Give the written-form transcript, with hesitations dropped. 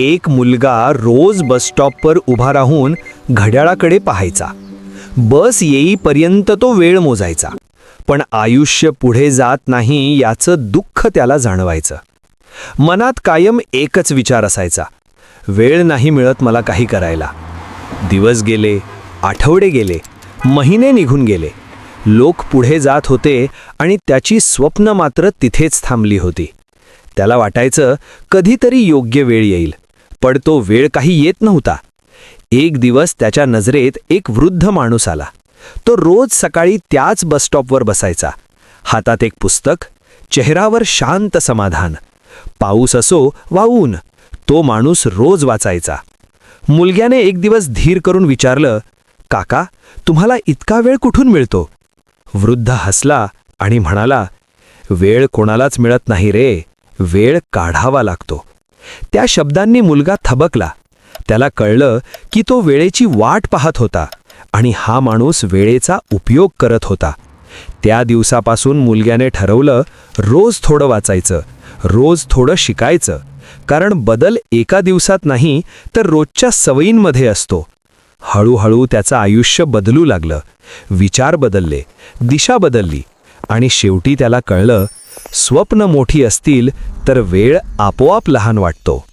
एक मुलगा रोज बस स्टॉपवर उभा राहून घड्याळाकडे पाहायचा. बस येईपर्यंत तो वेळ मोजायचा. पण आयुष्य पुढे जात नाही याचं दुःख त्याला जाणवायचं. मनात कायम एकच विचार असायचा, वेळ नाही मिळत मला काही करायला. दिवस गेले, आठवडे गेले, महिने निघून गेले. लोक पुढे जात होते आणि त्याची स्वप्न मात्र तिथेच थांबली होती. त्याला वाटायचं कधीतरी योग्य वेळ येईल, पण तो वेळ काही येत नव्हता. एक दिवस त्याच्या नजरेत एक वृद्ध माणूस आला. तो रोज सकाळी त्याच बसस्टॉपवर बसायचा. हातात एक पुस्तक, चेहऱ्यावर शांत समाधान. पाऊस असो वा ऊन, तो माणूस रोज वाचायचा. मुलग्याने एक दिवस धीर करून विचारलं, काका, तुम्हाला इतका वेळ कुठून मिळतो? वृद्ध हसला आणि म्हणाला, वेळ कोणालाच मिळत नाही रे, वेळ काढावा लागतो. त्या शब्दांनी मुलगा थबकला. त्याला कळलं की तो वेळेची वाट पाहत होता आणि हा माणूस वेळेचा उपयोग करत होता. त्या दिवसापासून मुलग्याने ठरवलं, रोज थोडं वाचायचं, रोज थोडं शिकायचं. कारण बदल एका दिवसात नाही तर रोजच्या सवयींमध्ये असतो. हळूहळू त्याचं आयुष्य बदलू लागलं. विचार बदलले, दिशा बदलली आणि शेवटी त्याला कळलं, स्वप्न मोठी असतील तर वेळ आपोआप लहान वाटतो.